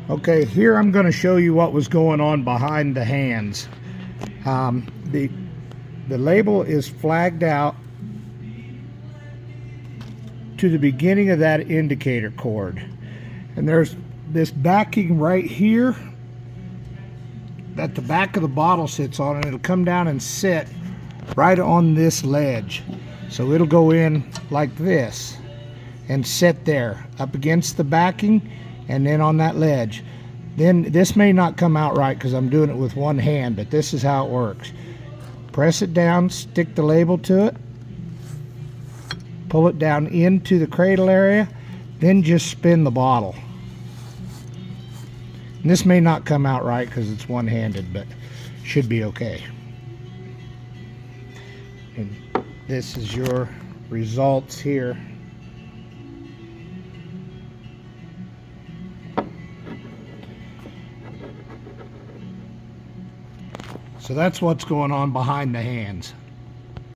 Okay, here I'm going to show you what was going on behind the hands. The label is flagged out to the beginning of that indicator cord, and there's this backing right here that the back of the bottle sits on, and it'll come down and sit right on this ledge. So it'll go in like this and sit there up against the backing and then on that ledge. Then this may not come out right because I'm doing it with one hand, but this is how it works. Press it down, stick the label to it, pull it down into the cradle area, then just spin the bottle. And this may not come out right because it's one-handed, but should be okay. And this is your results here. So that's what's going on behind the hands.